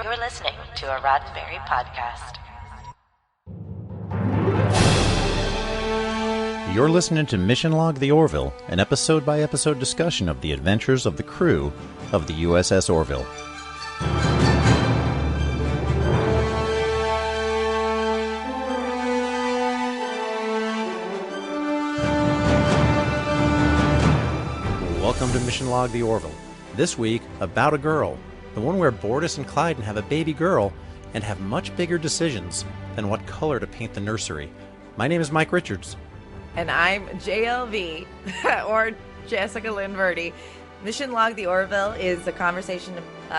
You're listening to a Roddenberry podcast. You're listening to Mission Log the Orville, an episode-by-episode discussion of the adventures of the crew of the U.S.S. Orville. Welcome to Mission Log the Orville. This week, about a girl, the one where Bortus and Klyden have a baby girl and have much bigger decisions than what color to paint the nursery. My name is Mike Richards. And I'm JLV, or Jessica Lynn Verdi. Mission Log the Orville is a conversation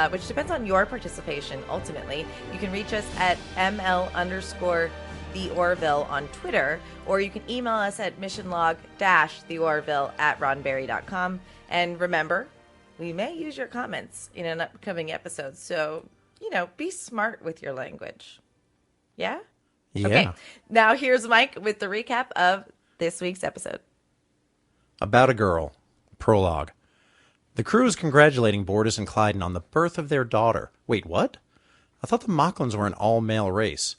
which depends on your participation, ultimately. You can reach us at ML_the Orville on Twitter, or you can email us at missionlog-theorville@roddenberry.com. And remember, we may use your comments in an upcoming episode, so, be smart with your language. Yeah? Yeah. Okay, now here's Mike with the recap of this week's episode. About a Girl. Prologue. The crew is congratulating Bortus and Klyden on the birth of their daughter. Wait, what? I thought the Mocklins were an all-male race.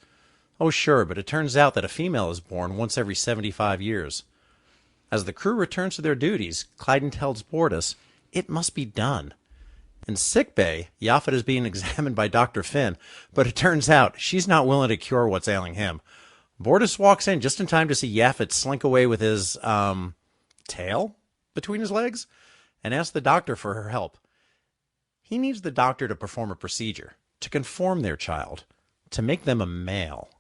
Oh, sure, but it turns out that a female is born once every 75 years. As the crew returns to their duties, Klyden tells Bortus it must be done. In sickbay, Yaphet is being examined by Dr. Finn, but it turns out she's not willing to cure what's ailing him. Bortus walks in just in time to see Yaphet slink away with his, tail between his legs and asks the doctor for her help. He needs the doctor to perform a procedure, to conform their child, to make them a male.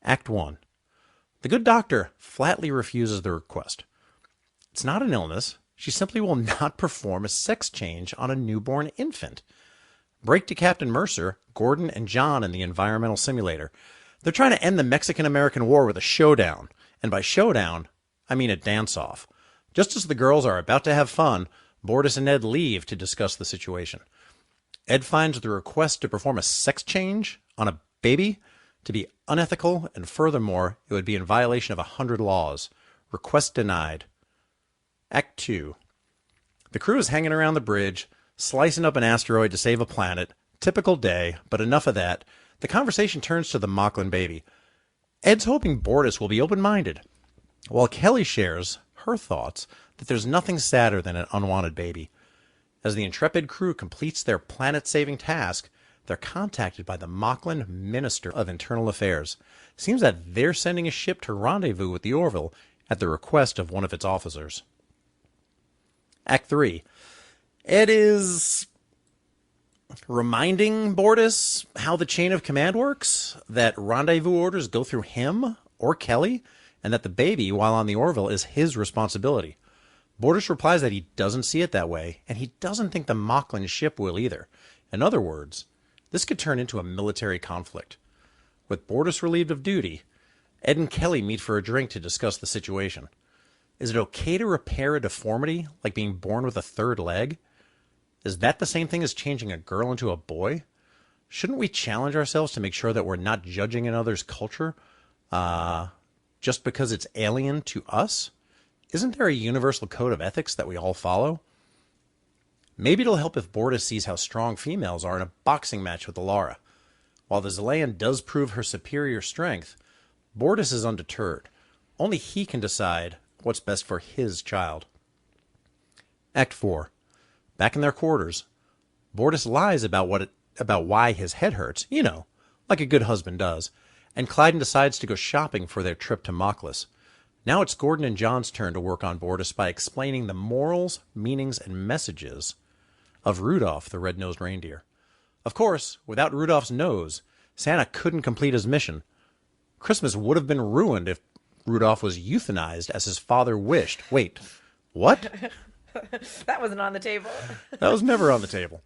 Act 1. The good doctor flatly refuses the request. It's not an illness. She simply will not perform a sex change on a newborn infant. Break to Captain Mercer, Gordon, and John in the environmental simulator. They're trying to end the Mexican-American War with a showdown. And by showdown, I mean a dance-off. Just as the girls are about to have fun, Bortus and Ed leave to discuss the situation. Ed finds the request to perform a sex change on a baby to be unethical, and furthermore, it would be in violation of 100 laws. Request denied. Act 2. The crew is hanging around the bridge, slicing up an asteroid to save a planet. Typical day, but enough of that. The conversation turns to the Mocklin baby. Ed's hoping Bortus will be open-minded, while Kelly shares her thoughts that there's nothing sadder than an unwanted baby. As the intrepid crew completes their planet-saving task, they're contacted by the Mocklin Minister of Internal Affairs. Seems that they're sending a ship to rendezvous with the Orville at the request of one of its officers. Act 3. Ed is reminding Bortus how the chain of command works, that rendezvous orders go through him or Kelly, and that the baby, while on the Orville, is his responsibility. Bortus replies that he doesn't see it that way, and he doesn't think the Mocklin ship will either. In other words, this could turn into a military conflict. With Bortus relieved of duty, Ed and Kelly meet for a drink to discuss the situation. Is it okay to repair a deformity, like being born with a third leg? Is that the same thing as changing a girl into a boy? Shouldn't we challenge ourselves to make sure that we're not judging another's culture just because it's alien to us? Isn't there a universal code of ethics that we all follow? Maybe it'll help if Bortus sees how strong females are in a boxing match with Alara. While the Zelayan does prove her superior strength, Bortus is undeterred. Only he can decide what's best for his child. Act 4. Back in their quarters, Bortus lies about why his head hurts, like a good husband does, and Klyden decides to go shopping for their trip to Moklis. Now it's Gordon and John's turn to work on Bortus by explaining the morals, meanings, and messages of Rudolph the red-nosed reindeer. Of course, without Rudolph's nose, Santa couldn't complete his mission. Christmas would have been ruined if Rudolph was euthanized as his father wished. Wait, what? That wasn't on the table. That was never on the table.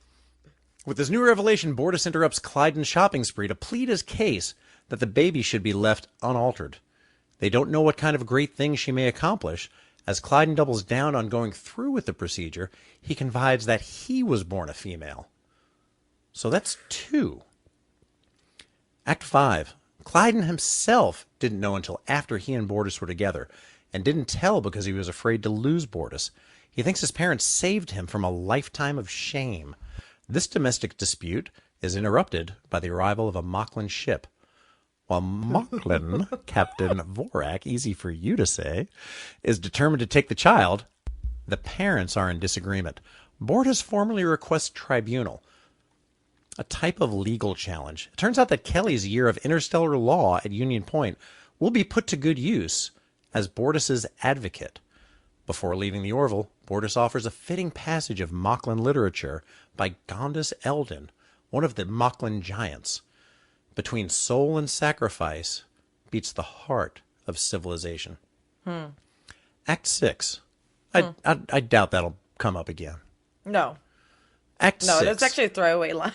With this new revelation, Bortus interrupts Klyden's shopping spree to plead his case that the baby should be left unaltered. They don't know what kind of great things she may accomplish. As Klyden doubles down on going through with the procedure, he confides that he was born a female. So that's 2. Act 5. Klyden himself didn't know until after he and Bortus were together, and didn't tell because he was afraid to lose Bortus. He thinks his parents saved him from a lifetime of shame. This domestic dispute is interrupted by the arrival of a Moclan ship. While Moclan, Captain Vorak, easy for you to say, is determined to take the child, the parents are in disagreement. Bortus formally requests tribunal, a type of legal challenge. It turns out that Kelly's year of interstellar law at Union Point will be put to good use as Bortus's advocate. Before leaving the Orville, Bortus offers a fitting passage of Moclan literature by Gondas Eldon, one of the Moclan giants. Between soul and sacrifice beats the heart of civilization. Act 6. I doubt that'll come up again. No. Act 6. No, that's actually a throwaway line.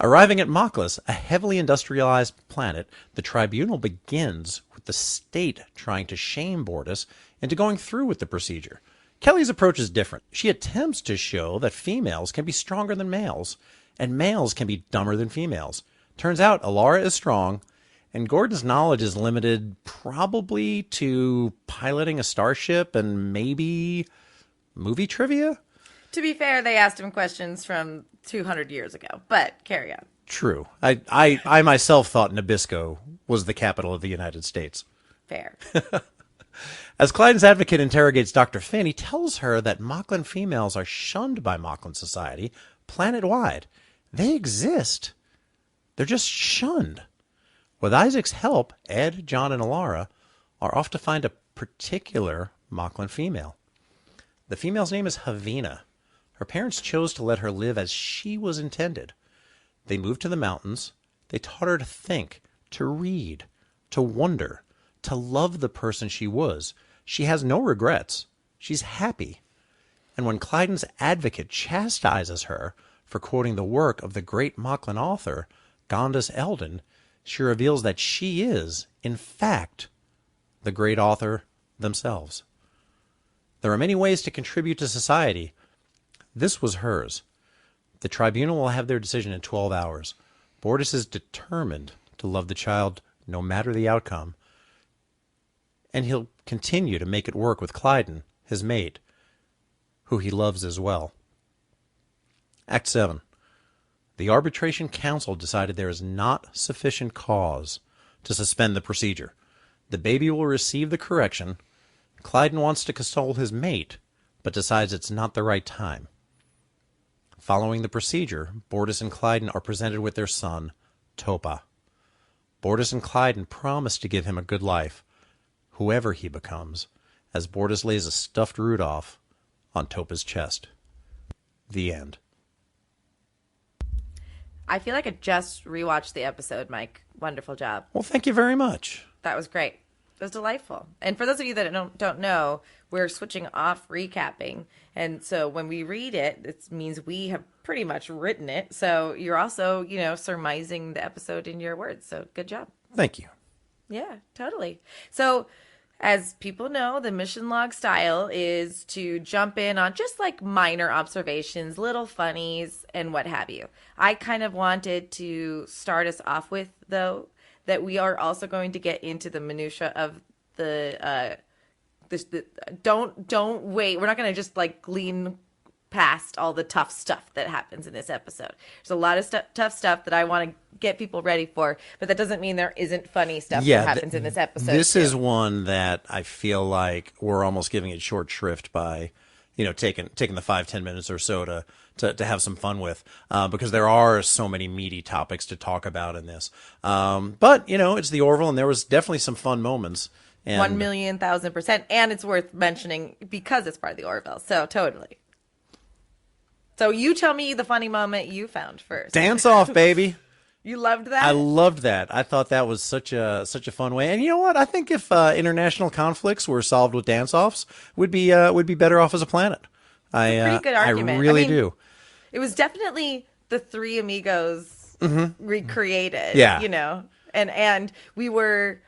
Arriving at Moklas, a heavily industrialized planet, the tribunal begins with the state trying to shame Bortus into going through with the procedure. Kelly's approach is different. She attempts to show that females can be stronger than males, and males can be dumber than females. Turns out Alara is strong, and Gordon's knowledge is limited probably to piloting a starship and maybe movie trivia? To be fair, they asked him questions from 200 years ago, but carry on. True. I myself thought Nabisco was the capital of the United States. Fair. As Klyden's advocate interrogates Dr. Finn, he tells her that Moclan females are shunned by Moclan society planet-wide. They exist. They're just shunned. With Isaac's help, Ed, John, and Alara are off to find a particular Moclan female. The female's name is Havina. Her parents chose to let her live as she was intended. They moved to the mountains. They taught her to think, to read, to wonder, to love the person she was. She has no regrets. She's happy. And when Klyden's advocate chastises her for quoting the work of the great Moclan author, Gondas Eldon, she reveals that she is, in fact, the great author themselves. There are many ways to contribute to society. This was hers. The tribunal will have their decision in 12 hours. Bortus is determined to love the child no matter the outcome, and he'll continue to make it work with Klyden, his mate, who he loves as well. Act 7. The Arbitration Council decided there is not sufficient cause to suspend the procedure. The baby will receive the correction. Klyden wants to console his mate, but decides it's not the right time. Following the procedure, Bortus and Klyden are presented with their son, Topa. Bortus and Klyden promise to give him a good life, whoever he becomes, as Bortus lays a stuffed Rudolph on Topa's chest. The end. I feel like I just rewatched the episode, Mike. Wonderful job. Well, thank you very much. That was great. It was delightful. And for those of you that don't know, we're switching off recapping. And so when we read it, it means we have pretty much written it. So you're also, surmising the episode in your words. So good job. Thank you. Yeah, totally. So as people know, the mission log style is to jump in on just like minor observations, little funnies, and what have you. I kind of wanted to start us off with, though, that we are also going to get into the minutia of don't wait. We're not going to just like glean past all the tough stuff that happens in this episode. There's a lot of tough stuff that I want to get people ready for, but that doesn't mean there isn't funny stuff that happens in this episode. This is one that I feel like we're almost giving it short shrift by, taking the 5-10 minutes or so to have some fun with, because there are so many meaty topics to talk about in this. But it's the Orville, and there was definitely some fun moments. And 1,000,000%. And it's worth mentioning because it's part of the Orville. So totally. So you tell me the funny moment you found first. Dance off, baby. You loved that? I loved that. I thought that was such a fun way. And you know what? I think if international conflicts were solved with dance-offs, we'd be better off as a planet. Pretty good argument. I really do. It was definitely the Three Amigos recreated. Yeah. And we were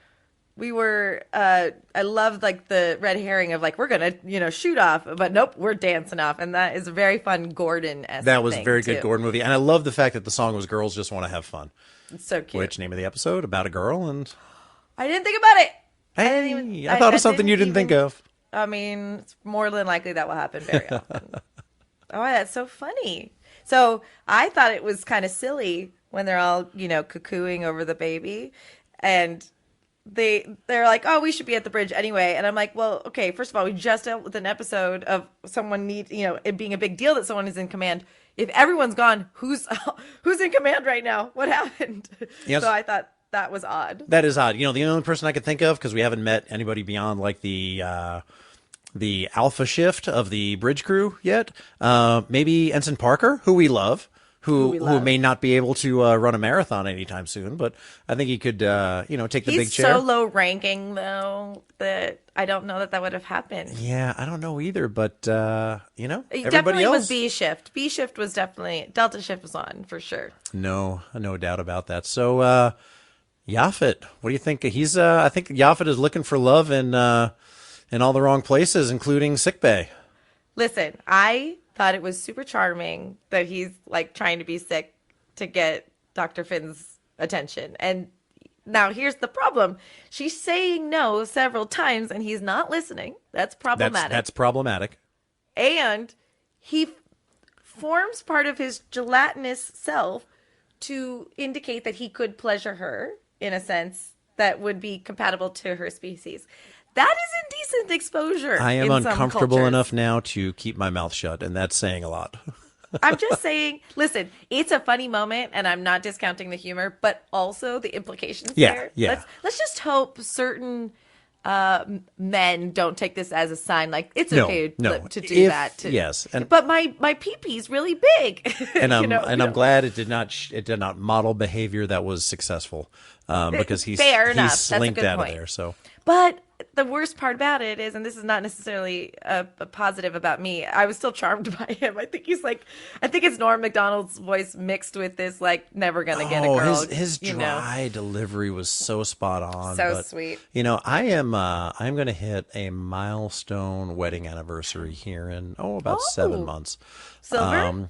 I loved like the red herring of like, we're gonna shoot off, but nope, we're dancing off. And that is a very fun Gordon-esque That was a very too. good Gordon movie. And I love the fact that the song was Girls Just Want to Have Fun. It's so cute. Which, name of the episode, about a girl, and I didn't think about it. Hey, I thought of something you didn't think of. I mean, it's more than likely that will happen very often. Oh, that's so funny. So I thought it was kind of silly when they're all, cuckooing over the baby, and they're like, "Oh, we should be at the bridge anyway." And I'm like, "Well, okay. First of all, we just dealt with an episode of someone it being a big deal that someone is in command. If everyone's gone, who's in command right now? What happened?" Yes. So I thought that was odd. That is odd. The only person I could think of, because we haven't met anybody beyond like the alpha shift of the bridge crew yet. Maybe Ensign Parker, who we love, who may not be able to run a marathon anytime soon, but I think he could, take the big chair. He's so low ranking though that I don't know that would have happened. Yeah, I don't know either, but He everybody definitely else was B shift. B shift was definitely Delta shift was on for sure. No doubt about that. So, Yaphet, what do you think? I think Yaphet is looking for love in all the wrong places, including sickbay. Listen, I thought it was super charming that he's like trying to be sick to get Dr. Finn's attention. And now here's the problem. She's saying no several times and he's not listening. That's problematic. That's problematic. And he forms part of his gelatinous self to indicate that he could pleasure her in a sense that would be compatible to her species. That is indecent exposure. I am in some uncomfortable cultures. enough now to keep my mouth shut, and that's saying a lot. I'm just saying, listen, it's a funny moment, and I'm not discounting the humor, but also the implications there. Yeah. Let's just hope certain men don't take this as a sign like it's No, okay no. to do that. Yes, but my pee-pee's really big. And I'm glad it did not model behavior that was successful, because he slinked out of there. So, but the worst part about it is, and this is not necessarily a positive about me, I was still charmed by him. I think it's Norm Macdonald's voice mixed with this, like, never gonna get a girl. His dry delivery was so spot on. So sweet. I'm going to hit a milestone wedding anniversary here in, about 7 months. Silver?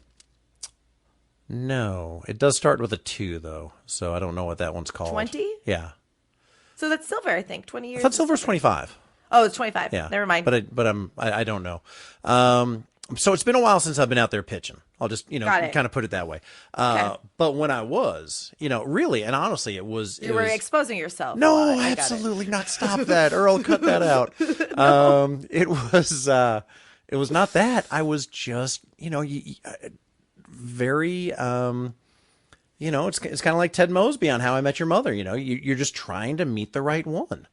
No, it does start with a 2 though. So I don't know what that one's called. 20? Yeah. So that's silver, I think. 20 years. I thought silver's 25. Oh, it's 25. Yeah. Never mind. I don't know. So it's been a while since I've been out there pitching. I'll just, kind of put it that way. Okay. But when I was, really, and honestly, it was. You were exposing yourself. No, absolutely not. Stop that, Earl. Cut that out. It was not that. I was just, very, it's kind of like Ted Mosby on How I Met Your Mother. You're just trying to meet the right one,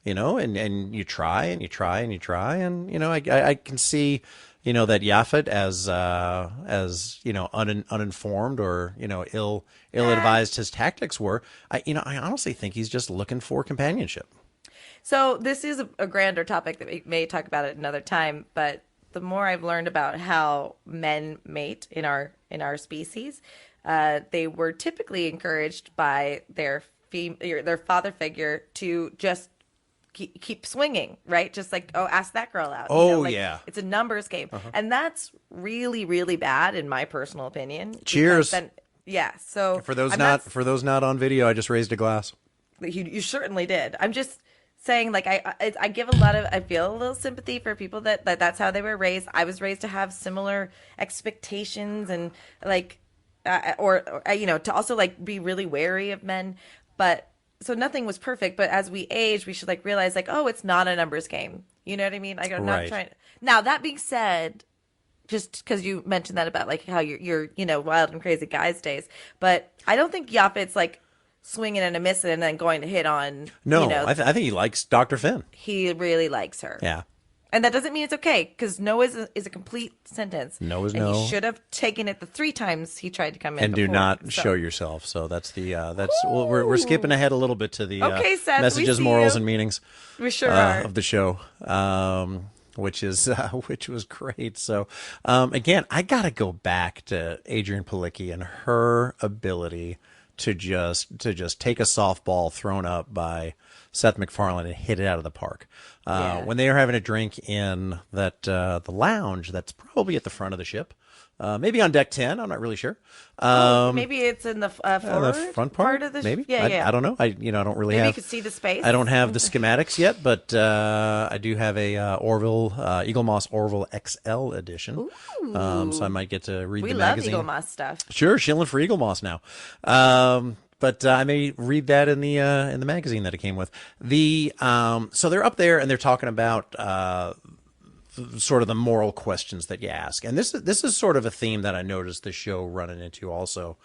and you try and you try and you try. And, I can see, that Yaphet as uninformed or, ill-advised his tactics were. I honestly think he's just looking for companionship. So this is a grander topic that we may talk about at another time, but the more I've learned about how men mate in our species, they were typically encouraged by their father figure to just keep swinging, right? Just like, ask that girl out. Yeah. It's a numbers game. And that's really, really bad in my personal opinion. Cheers. So for those not on video, I just raised a glass. You certainly did. I'm just saying, like, I give I feel a little sympathy for people that's how they were raised. I was raised to have similar expectations and like, to also like be really wary of men. But so nothing was perfect. But as we age, we should like realize like, it's not a numbers game. You know what I mean? Like, I'm not trying. Now that being said, just because you mentioned that about like how you're wild and crazy guys days, but I don't think Yaphet's like swinging and a missing and then going to hit on. No, I think he likes Dr. Finn. He really likes her. Yeah. And that doesn't mean it's okay, because no is a complete sentence. No is and no. He should have taken it the 3 times he tried to come in. And before, do not show yourself. So that's we're skipping ahead a little bit to the okay, Seth, messages, morals, and meanings. We sure are. Of the show, which was great. So again, I got to go back to Adrienne Palicki and her ability to just take a softball thrown up by Seth MacFarlane had hit it out of the park. When they are having a drink in the lounge that's probably at the front of the ship, maybe on deck 10, I'm not really sure. Maybe it's in the forward the front part of the maybe. Yeah. I don't know. I don't really maybe have. You could see the space. I don't have the schematics yet, but I do have a Orville Eagle Moss Orville XL edition. Ooh. So I might get to read the magazine. We love Eagle Moss stuff. Sure, shilling for Eagle Moss now. But I may read that in the magazine that it came with. So they're up there and they're talking about sort of the moral questions that you ask, and this is sort of a theme that I noticed the show running into also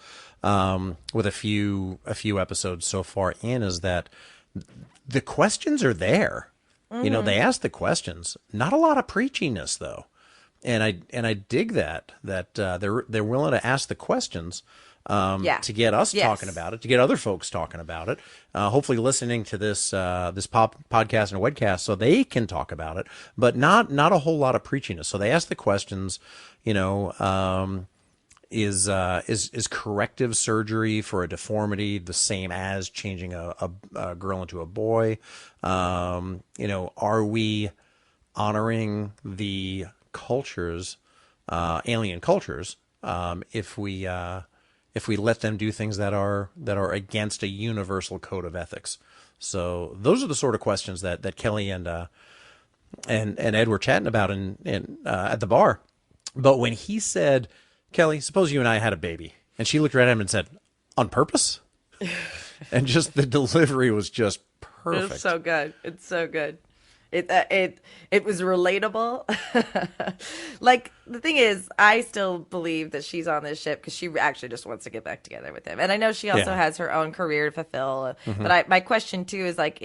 with a few episodes so far in, is that the questions are there. Mm-hmm. They ask the questions, not a lot of preachiness though, and I dig that they're willing to ask the questions. To get us talking about it, to get other folks talking about it, hopefully listening to this podcast and webcast so they can talk about it, but not a whole lot of preachiness. So they ask the questions, is corrective surgery for a deformity the same as changing a girl into a boy? Are we honoring the cultures, alien cultures, if we let them do things that are against a universal code of ethics? So those are the sort of questions that Kelly and Ed were chatting about at the bar. But when he said, "Kelly, suppose you and I had a baby," and she looked right at him and said, "On purpose?" And just the delivery was just perfect. It's so good. It's so good. It was relatable. Like, the thing is, I still believe that she's on this ship because she actually just wants to get back together with him. And I know she also has her own career to fulfill. Mm-hmm. But my question too is, like,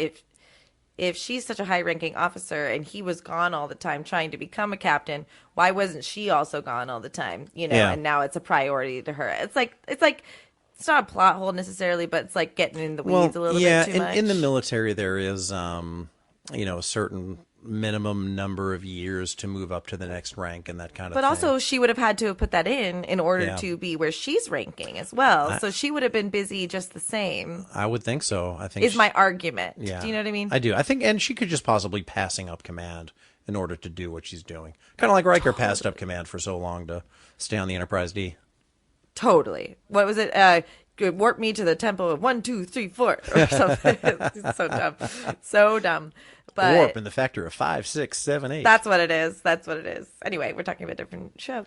if she's such a high-ranking officer and he was gone all the time trying to become a captain, why wasn't she also gone all the time? And now it's a priority to her. It's like it's not a plot hole necessarily, but it's like getting in the weeds a little bit too much. In the military, there is a certain minimum number of years to move up to the next rank and that kind of thing. But also, she would have had to have put that in order to be where she's ranking as well. So she would have been busy just the same. I would think so. I think my argument. Yeah. Do you know what I mean? I do. I think, and she could just possibly passing up command in order to do what she's doing. Kind of like Riker passed up command for so long to stay on the Enterprise D. Totally. What was it? Warp me to the tempo of 1, 2, 3, 4 or something. It's so dumb. So dumb. But warp in the factor of 5, 6, 7, 8. That's what it is. Anyway, we're talking about a different show.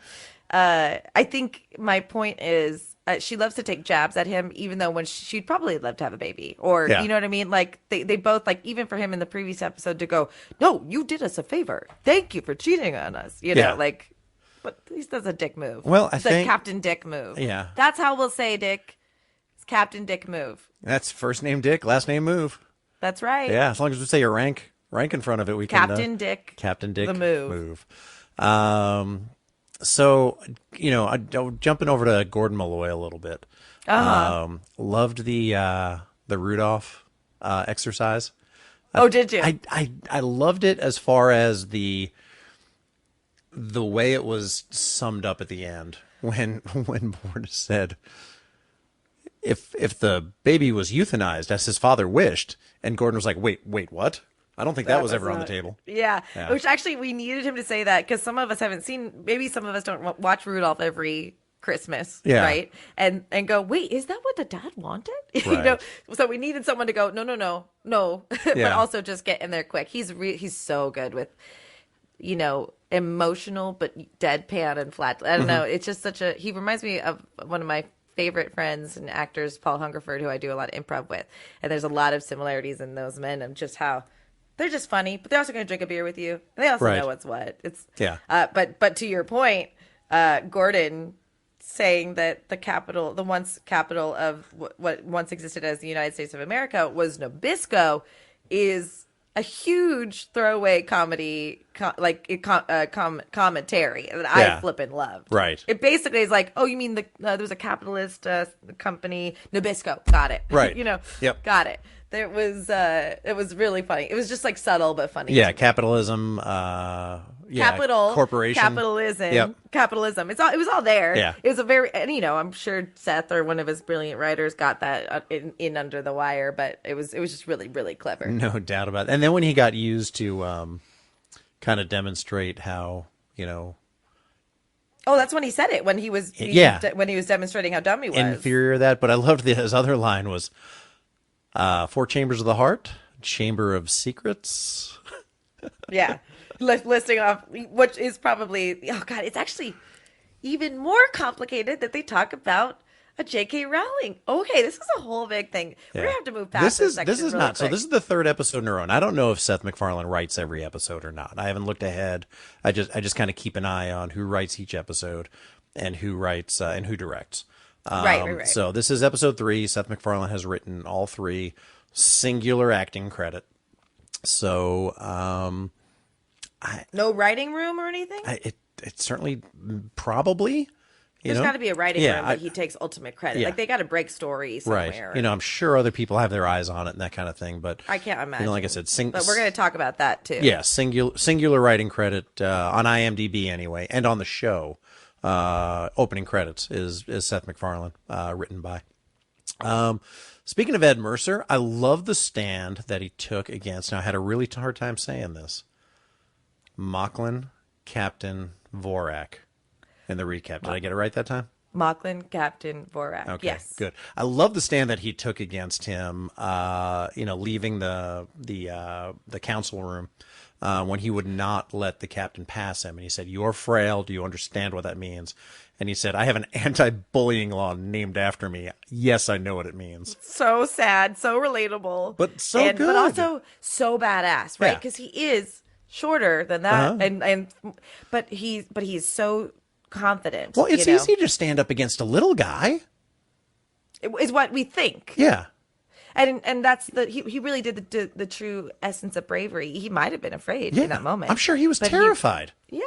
I think my point is she loves to take jabs at him, even though when she'd probably love to have a baby, or you know what I mean? Like they both, like, even for him in the previous episode to go, "No, you did us a favor. Thank you for cheating on us." Like, but he does a dick move. Well, it's a Captain Dick move. Yeah, that's how we'll say Dick. It's Captain Dick move. That's first name Dick, last name move. That's right. Yeah, as long as we say your rank in front of it, we Captain can. Dick. Captain Dick. The move. So, jumping over to Gordon Malloy a little bit. Loved the Rudolph exercise. Oh, did you? I loved it as far as the way it was summed up at the end when Bortus said, if the baby was euthanized as his father wished, and Gordon was like, wait, what? I don't think that was ever on the table. Yeah. Which actually we needed him to say that because some of us haven't seen, maybe some of us don't watch Rudolph every Christmas, right? And go, wait, is that what the dad wanted? Right. So we needed someone to go, no, but also just get in there quick. He's so good with, emotional but deadpan and flat. I don't know. It's just he reminds me of one of my favorite friends and actors, Paul Hungerford, who I do a lot of improv with, and there's a lot of similarities in those men of just how they're just funny, but they're also going to drink a beer with you. They also know what's what. It's But to your point, Gordon saying that the once capital of what once existed as the United States of America was Nabisco is a huge throwaway comedy, commentary that I flippin' loved. Right. It basically is like, oh, you mean there was a capitalist company, Nabisco. Got it. Right. Got it. It was really funny. It was just like subtle but funny. Yeah, capitalism. Corporation. Capitalism. It was all there. Yeah. It was a very, and I'm sure Seth or one of his brilliant writers got that in under the wire, but it was just really, really clever. No doubt about it. And then when he got used to kind of demonstrate how, Oh, that's when he said it, when he was demonstrating how dumb he was. inferior that. But I loved his other line was, 4 chambers of the heart, chamber of secrets. Yeah. Listing off, which is probably, oh God, it's actually even more complicated that they talk about a J.K. Rowling. Okay, this is a whole big thing. We're going to have to move past this section. This is really not, quick. so this is the 3rd episode in a row. And I don't know if Seth MacFarlane writes every episode or not. I haven't looked ahead. I just kind of keep an eye on who writes each episode and who writes and who directs. Right. So this is episode 3. Seth MacFarlane has written all 3, singular acting credit. So, no writing room or anything? it certainly probably. There's got to be a writing room that he takes ultimate credit. Yeah. Like they got to break story somewhere. Right. I'm sure other people have their eyes on it and that kind of thing, but I can't imagine. Like I said, but we're going to talk about that too. Yeah, singular writing credit on IMDb anyway, and on the show. Opening credits is Seth MacFarlane, written by. Speaking of Ed Mercer, I love the stand that he took against. Now I had a really hard time saying this. Macklin, Captain Vorak. In the recap. Did I get it right that time? Macklin, Captain Vorak. Okay, yes. Good. I love the stand that he took against him, leaving the council room when he would not let the captain pass him. And he said, "You're frail. Do you understand what that means?" And he said, "I have an anti-bullying law named after me. Yes, I know what it means." So sad, so relatable. But good. But also so badass, right? Because he is shorter than that. But he's so confident. Well, it's easy to stand up against a little guy. Is what we think. Yeah. And that's he really did the true essence of bravery. He might have been afraid in that moment. I'm sure he was terrified. He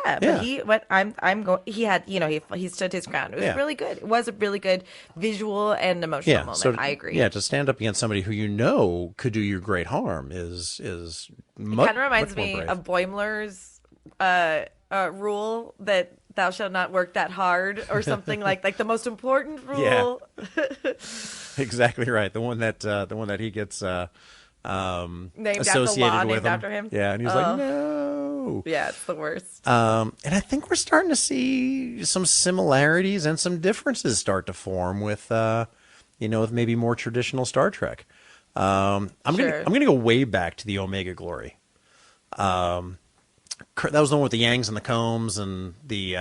stood his ground. It was really good. It was a really good visual and emotional moment. So, I agree. Yeah, to stand up against somebody who could do you great harm is kind of reminds me of Boimler's rule that thou shalt not work that hard, or something like the most important rule. Yeah. Exactly right. The one that he gets named associated after law, with named after him. Yeah, and he's like, no. Yeah, it's the worst. And I think we're starting to see some similarities and some differences start to form with with maybe more traditional Star Trek. I'm gonna go way back to the Omega Glory. That was the one with the Yangs and the Combs, and the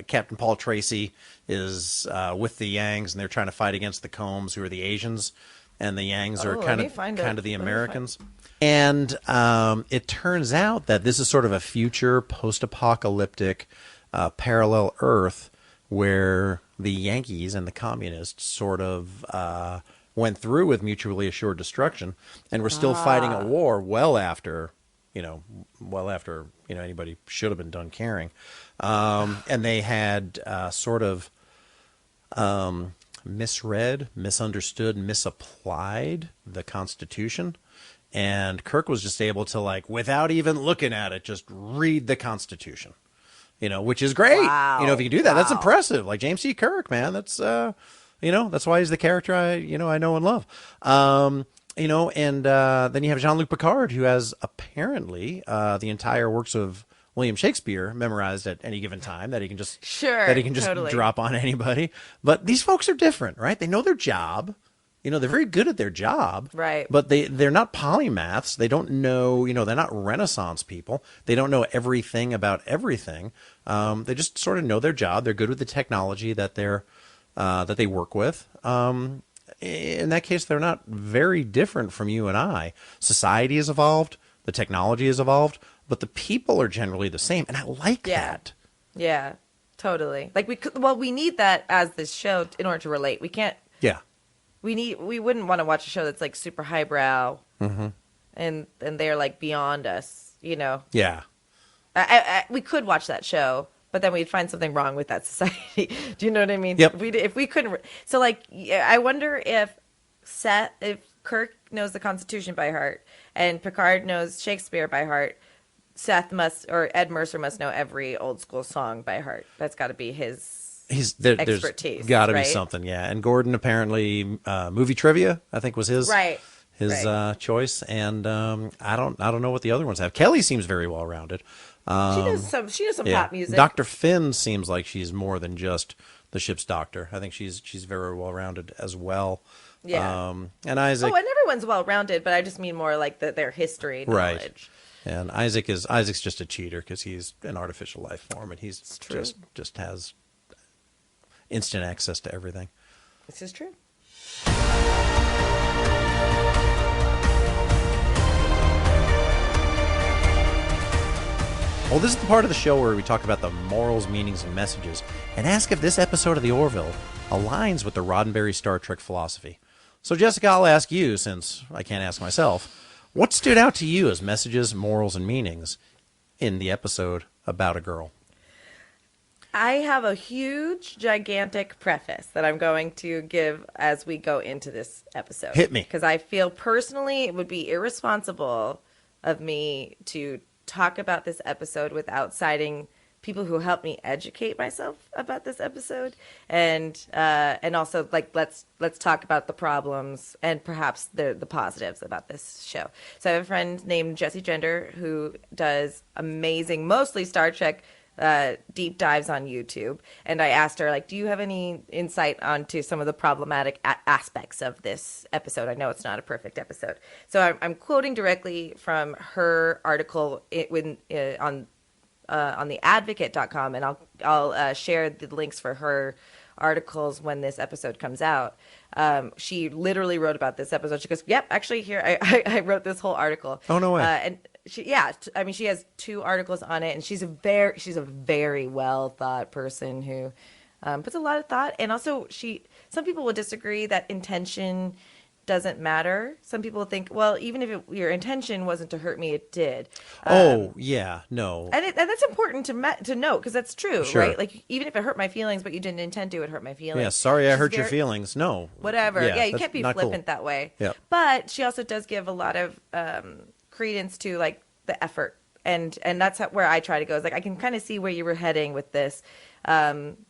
Captain Paul Tracy is with the Yangs, and they're trying to fight against the Combs, who are the Asians, and the Yangs are kind of the Americans. And it turns out that this is sort of a future post-apocalyptic parallel Earth where the Yankees and the communists sort of went through with mutually assured destruction, and were still fighting a war well after anybody should have been done caring. And they had sort of misread, misunderstood, misapplied the Constitution. And Kirk was just able to, without even looking at it, just read the Constitution, which is great. Wow. If you can do that, that's impressive. Like James C. Kirk, man, that's, that's why he's the character I know and love. And then you have Jean-Luc Picard, who has apparently the entire works of William Shakespeare memorized at any given time that he can just totally drop on anybody. But these folks are different, right? They know their job. They're very good at their job. Right. But they're not polymaths. They don't know, they're not Renaissance people. They don't know everything about everything. They just sort of know their job. They're good with the technology that they work with. In that case, they're not very different from you and I. Society has evolved. The technology has evolved. But the people are generally the same. And I like that. Yeah, totally. We need that as this show in order to relate. We can't. Yeah. We wouldn't want to watch a show that's super highbrow, and they're beyond us, Yeah. We could watch that show, but then we'd find something wrong with that society. Do you know what I mean? Yep. If we couldn't, so I wonder if Kirk knows the Constitution by heart, and Picard knows Shakespeare by heart, Ed Mercer must know every old school song by heart. That's got to be his expertise. There's got to be right? something, yeah. And Gordon apparently movie trivia, I think, was his choice. And I don't know what the other ones have. Kelly seems very well rounded. She knows some pop music. Dr. Finn seems like she's more than just the ship's doctor. I think she's very well rounded as well. Yeah. And Isaac. Oh, and everyone's well rounded, but I just mean more like their history knowledge. Right. And Isaac's just a cheater because he's an artificial life form, and he's just has instant access to everything. This is true. Well, this is the part of the show where we talk about the morals, meanings, and messages, and ask if this episode of the Orville aligns with the Roddenberry Star Trek philosophy. So, Jessica, I'll ask you, since I can't ask myself, what stood out to you as messages, morals, and meanings in the episode About a Girl? I have a huge, gigantic preface that I'm going to give as we go into this episode. Hit me. Because I feel personally it would be irresponsible of me to talk about this episode without citing people who helped me educate myself about this episode, and also like let's talk about the problems and perhaps the positives about this show. So I have a friend named Jessie Gender who does amazing, mostly Star Trek deep dives on YouTube, and I asked her, like, do you have any insight onto some of the problematic aspects of this episode? I know it's not a perfect episode, so I'm quoting directly from her article on theadvocate.com, and I'll share the links for her articles when this episode comes out. She literally wrote about this episode. She goes, "Yep, actually, here I wrote this whole article." Oh, no way! And she has 2 articles on it, and she's a very well thought person who puts a lot of thought. And also, some people will disagree that intention doesn't matter. Some people think, well, even if your intention wasn't to hurt me, it did. No. And that's important to note, because that's true, Sure. right? Like, even if it hurt my feelings, but you didn't intend to, it hurt my feelings. Yeah, sorry I hurt your feelings. No. Whatever. Yeah, you that's can't be not flippant cool. that way. Yep. But she also does give a lot of credence to, like, the effort. And that's where I try to go. Is like, I can kind of see where you were heading with this.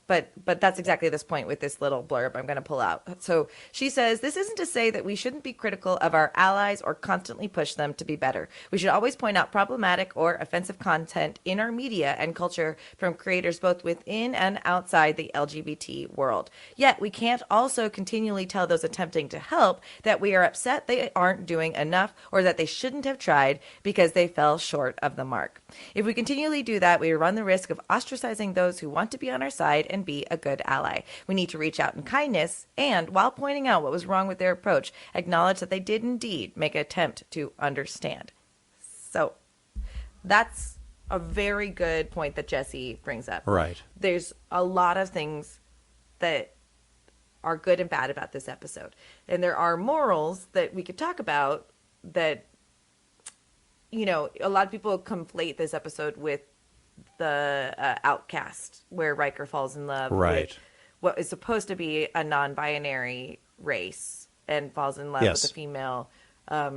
But that's exactly this point with this little blurb I'm going to pull out. So she says, this isn't to say that we shouldn't be critical of our allies or constantly push them to be better. We should always point out problematic or offensive content in our media and culture from creators both within and outside the LGBT world. Yet we can't also continually tell those attempting to help that we are upset they aren't doing enough or that they shouldn't have tried because they fell short of the mark. If we continually do that, we run the risk of ostracizing those who want to be on our side and be a good ally. We need to reach out in kindness and, while pointing out what was wrong with their approach, acknowledge that they did indeed make an attempt to understand. So that's a very good point that Jessie brings up. Right. There's a lot of things that are good and bad about this episode. And there are morals that we could talk about that, a lot of people conflate this episode with the Outcast, where Riker falls in love with what is supposed to be a non-binary race and falls in love with a female, a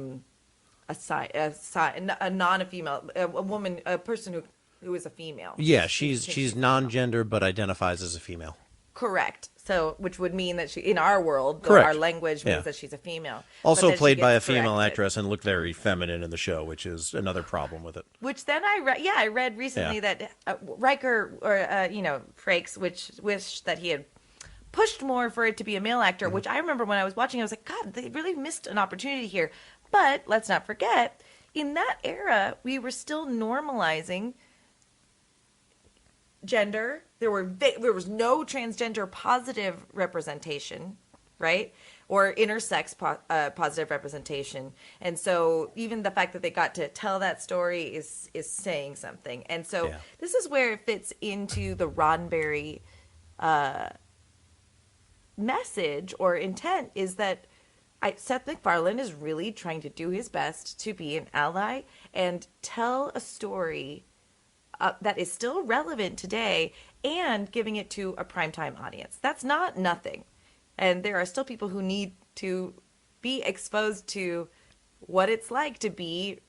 woman, a person who is a female. Yeah, she's non-gender but identifies as a female. Correct. So, which would mean that she, in our world, Correct. our language means that she's a female. Also played by a female actress and looked very feminine in the show, which is another problem with it. Which then I read recently that Riker Frakes, which wished that he had pushed more for it to be a male actor, which I remember when I was watching, I was like, God, they really missed an opportunity here. But let's not forget, in that era, we were still normalizing gender. There was no transgender positive representation, right? Or intersex positive representation. And so even the fact that they got to tell that story is saying something. And so this is where it fits into the Roddenberry message or intent, is that Seth MacFarlane is really trying to do his best to be an ally and tell a story that is still relevant today and giving it to a primetime audience. That's not nothing. And there are still people who need to be exposed to what it's like to be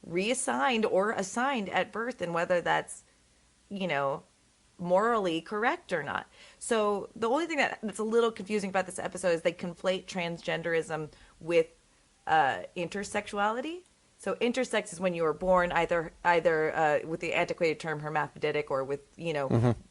reassigned or assigned at birth, and whether that's, morally correct or not. So the only thing that's a little confusing about this episode is they conflate transgenderism with intersexuality. So intersex is when you were born either with the antiquated term hermaphroditic, or with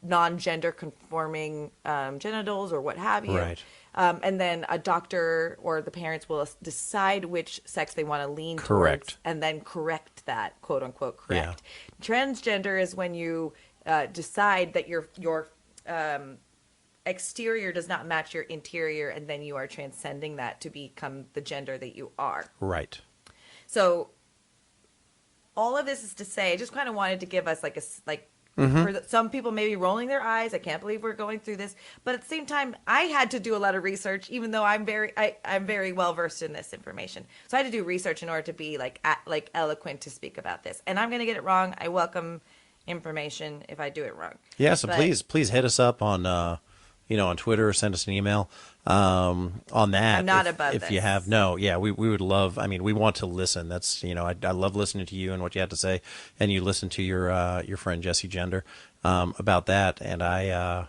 non-gender conforming genitals or what have you. Right. And then a doctor or the parents will decide which sex they want to lean towards, and then correct that, quote unquote correct. Yeah. Transgender is when you decide that your exterior does not match your interior, and then you are transcending that to become the gender that you are. Right. So all of this is to say, I just kind of wanted to give us for some people maybe rolling their eyes, I can't believe we're going through this, but at the same time, I had to do a lot of research, even though I'm very well versed in this information. So I had to do research in order to be eloquent to speak about this, and I'm going to get it wrong. I welcome information if I do it wrong. Yeah, so please hit us up on on Twitter, send us an email on that. I'm not above if this. You have we would love. I mean, we want to listen. That's I love listening to you and what you have to say, and you listen to your friend Jesse Gender about that, and I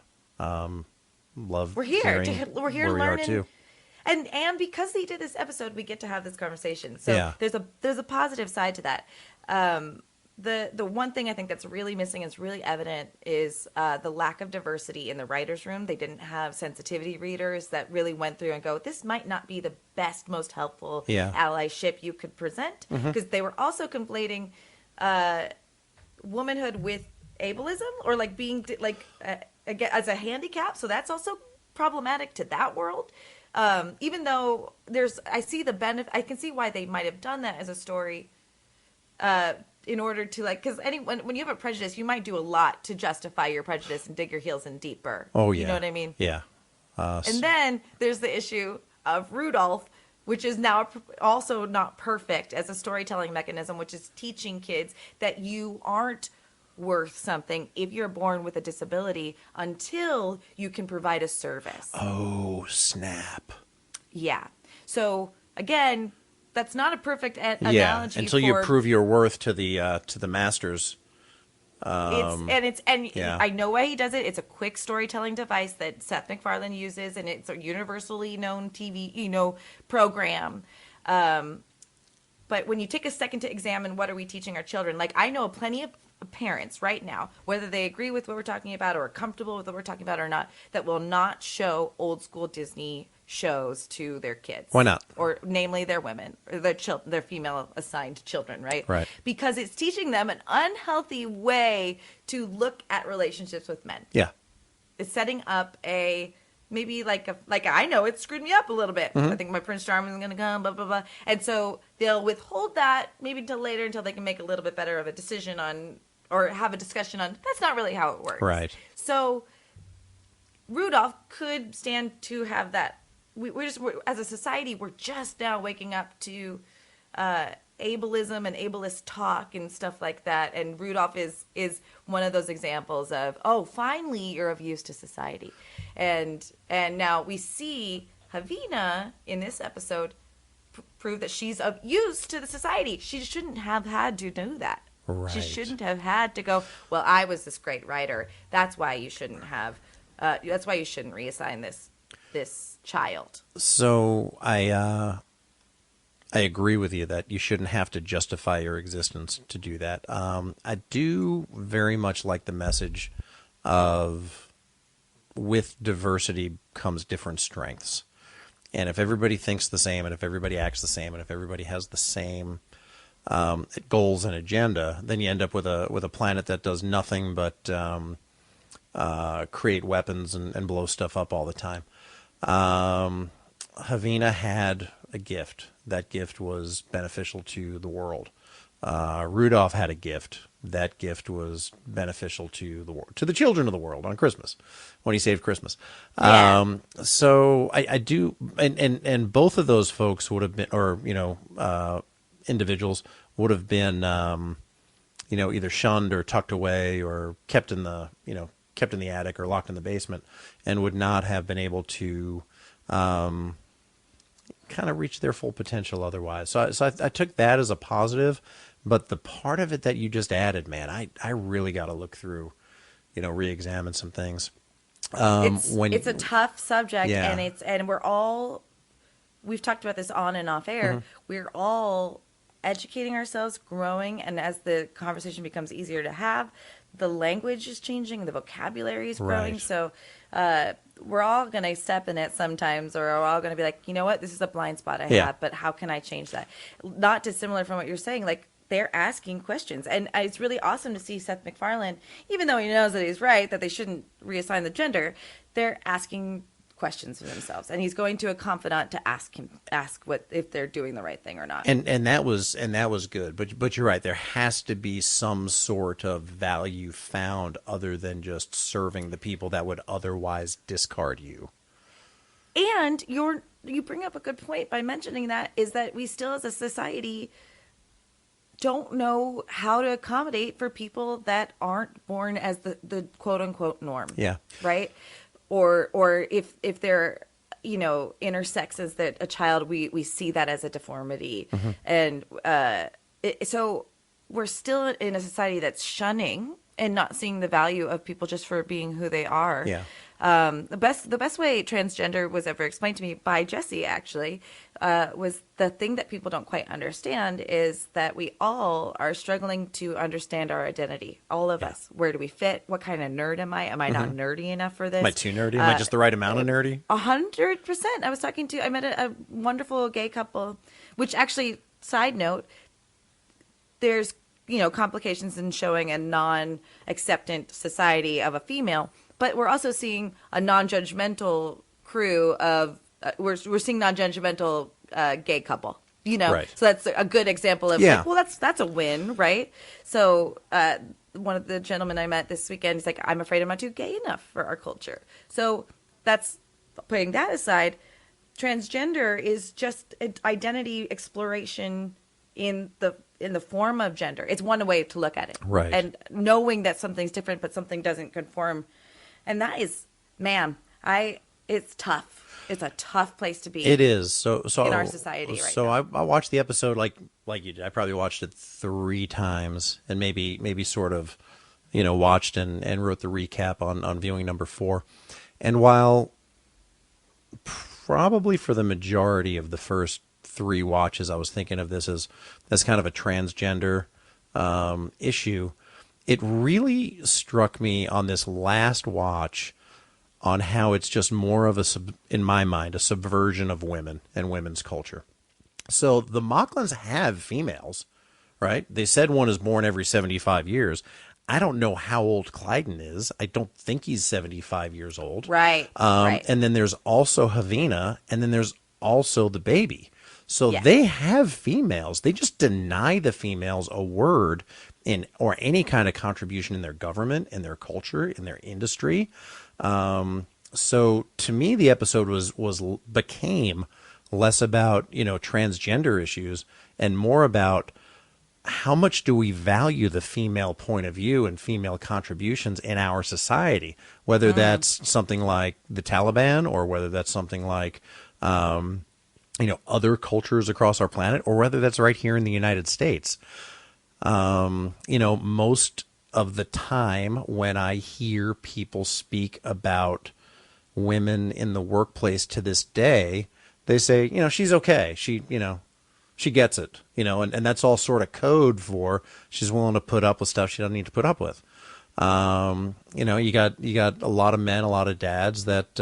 love. We're here to learn too. And because they did this episode, we get to have this conversation. So there's a positive side to that. The one thing I think that's really missing, is really evident, is the lack of diversity in the writer's room. They didn't have sensitivity readers that really went through and go, this might not be the best, most helpful allyship you could present. Because they were also conflating womanhood with ableism, or being as a handicap. So that's also problematic to that world. Even though I see the benefit, I can see why they might have done that as a story. In order to because when you have a prejudice, you might do a lot to justify your prejudice and dig your heels in deeper. Oh yeah, you know what I mean? Yeah. And then there's the issue of Rudolph, which is now also not perfect as a storytelling mechanism, which is teaching kids that you aren't worth something if you're born with a disability until you can provide a service. Oh snap! Yeah. So again, that's not a perfect analogy. Until you prove your worth to the masters. I know why he does it. It's a quick storytelling device that Seth MacFarlane uses, and it's a universally known TV program. But when you take a second to examine what are we teaching our children, I know plenty of parents right now, whether they agree with what we're talking about or are comfortable with what we're talking about or not, that will not show old school Disney shows to their kids. Why not? Or namely their women, or their female assigned children, right? Right. Because it's teaching them an unhealthy way to look at relationships with men. Yeah. It's setting up maybe I know it screwed me up a little bit. I think my Prince Charming is going to come, blah, blah, blah. And so they'll withhold that maybe until later, until they can make a little bit better of a decision on, or have a discussion on, that's not really how it works. Right. So Rudolph could stand to have that. We're as a society, we're just now waking up to ableism and ableist talk and stuff like that. And Rudolph is one of those examples of, finally you're of use to society. And now we see Havina in this episode prove that she's of use to the society. She shouldn't have had to do that. Right. She shouldn't have had to go, well, I was this great writer. That's why you shouldn't have. That's why you shouldn't reassign this child. So I agree with you that you shouldn't have to justify your existence to do that. I do very much like the message of, with diversity comes different strengths. And if everybody thinks the same, and if everybody acts the same, and if everybody has the same goals and agenda, then you end up with a planet that does nothing but create weapons and blow stuff up all the time. Havina had a gift. That gift was beneficial to the world. Rudolph had a gift. That gift was beneficial to the world, to the children of the world on Christmas, when he saved Christmas. Yeah. So I do, and both of those folks would have been, or individuals would have been, either shunned or tucked away or kept in the attic or locked in the basement, and would not have been able to kind kind of reach their full potential otherwise. So I took that as a positive, but the part of it that you just added, man, I really got to look through, re-examine some things. It's a tough subject, Yeah. and we've talked about this on and off air. Mm-hmm. We're all educating ourselves, growing, and as the conversation becomes easier to have, the language is changing, the vocabulary is growing. Right. So we're all going to step in it sometimes, or we're all going to be like, you know what, this is a blind spot I have, but how can I change that? Not dissimilar from what you're saying, like they're asking questions. And it's really awesome to see Seth MacFarlane, even though he knows that he's right, that they shouldn't reassign the gender, they're asking questions for themselves, and he's going to a confidant to ask what if they're doing the right thing or not. And that was good, but you're right. There has to be some sort of value found other than just serving the people that would otherwise discard you. And you bring up a good point by mentioning that, is that we still as a society don't know how to accommodate for people that aren't born as the quote unquote norm. Yeah. Right. Or if they're, intersex as that a child, we see that as a deformity. Mm-hmm. And so we're still in a society that's shunning and not seeing the value of people just for being who they are. Yeah. The best way transgender was ever explained to me by Jesse, actually, was the thing that people don't quite understand is that we all are struggling to understand our identity. All of us. Where do we fit? What kind of nerd am I? Am I not nerdy enough for this? Am I too nerdy? Am I just the right amount of nerdy? 100%. I met a wonderful gay couple, which actually, side note, there's, complications in showing a non-acceptant society of a female. But we're also seeing a non-judgmental crew of we're seeing non-judgmental gay couple, Right. So that's a good example of like, well, that's a win, right? So one of the gentlemen I met this weekend, he's like, I'm afraid I'm not too gay enough for our culture. So that's putting that aside. Transgender is just an identity exploration in the form of gender. It's one way to look at it, right? And knowing that something's different, but something doesn't conform. And that is, man, it's tough. It's a tough place to be. It is. So in our society right now. So I watched the episode like you did. I probably watched it 3 times and maybe sort of, watched and wrote the recap on viewing number 4. And while probably for the majority of the first 3 watches, I was thinking of this as kind of a transgender issue, it really struck me on this last watch on how it's just more of in my mind, a subversion of women and women's culture. So the Mocklins have females, right? They said one is born every 75 years. I don't know how old Klyden is. I don't think he's 75 years old. Right. Right. And then there's also Havina, and then there's also the baby. So they have females. They just deny the females a word or any kind of contribution in their government, in their culture, in their industry. So to me, the episode became less about, transgender issues and more about how much do we value the female point of view and female contributions in our society, whether that's something like the Taliban or whether that's something like, other cultures across our planet, or whether that's right here in the United States. Most of the time when I hear people speak about women in the workplace to this day, they say, she's okay. She gets it, and that's all sort of code for she's willing to put up with stuff she doesn't need to put up with. You got a lot of men, a lot of dads that,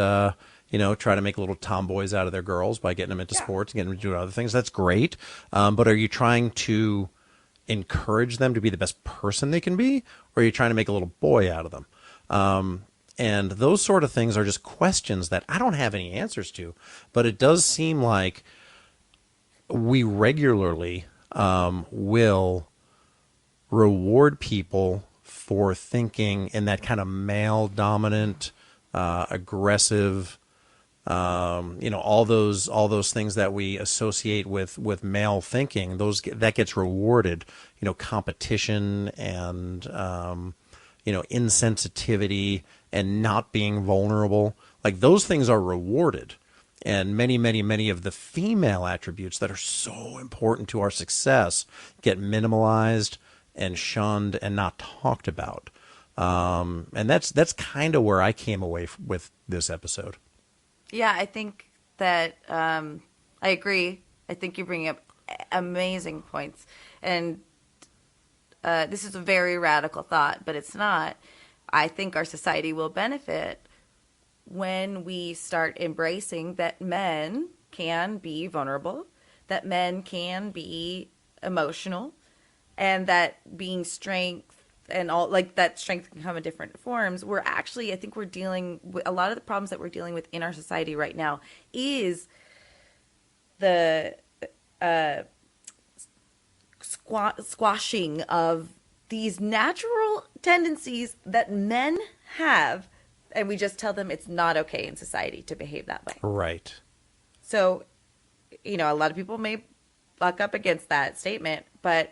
try to make little tomboys out of their girls by getting them into sports and getting them to do other things. That's great. But are you trying to encourage them to be the best person they can be, or are you trying to make a little boy out of them? And those sort of things are just questions that I don't have any answers to, but it does seem like we regularly will reward people for thinking in that kind of male dominant, aggressive, all those things that we associate with male thinking, that gets rewarded, competition and, insensitivity and not being vulnerable. Like those things are rewarded. And many, many, many of the female attributes that are so important to our success get minimalized and shunned and not talked about. And that's kind of where I came away with this episode. Yeah, I think that I agree. I think you're bringing up amazing points. And this is a very radical thought, but it's not. I think our society will benefit when we start embracing that men can be vulnerable, that men can be emotional, and that being strength and all, like, that strength can come in different forms. We're actually, I think we're dealing with a lot of the problems that we're dealing with in our society right now is the squashing of these natural tendencies that men have, and we just tell them it's not okay in society to behave that way. Right. So, a lot of people may buck up against that statement, but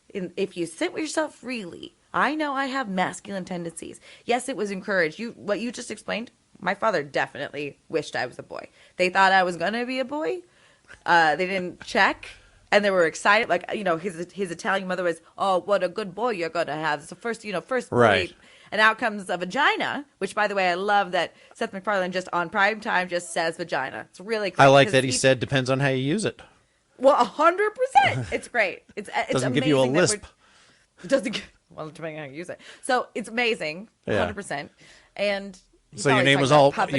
if you sit with yourself freely, I know I have masculine tendencies. Yes, it was encouraged. What you just explained, my father definitely wished I was a boy. They thought I was going to be a boy. They didn't check. And they were excited, like, his Italian mother was, oh, what a good boy you're going to have. It's the first right. boy. And out comes a vagina, which, by the way, I love that Seth MacFarlane just on prime time just says vagina. It's really great. I like that he said depends on how you use it. Well, 100%. It's great. It's doesn't give you a lisp. It doesn't. Well, depending on how you use it. So it's amazing, 100%. And so your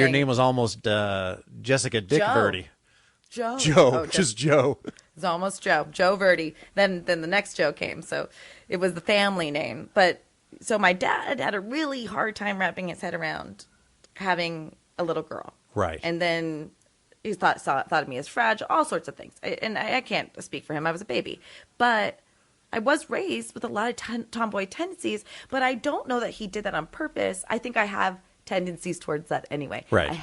name was almost Jessica Dick Joe. Verdi. Joe. Just Joe. It's almost Joe Verdi. Then the next Joe came, so it was the family name. But so my dad had a really hard time wrapping his head around having a little girl. Right. And then he thought of me as fragile, all sorts of things. And I can't speak for him. I was a baby. But I was raised with a lot of tomboy tendencies, but I don't know that he did that on purpose. I think I have tendencies towards that anyway. Right.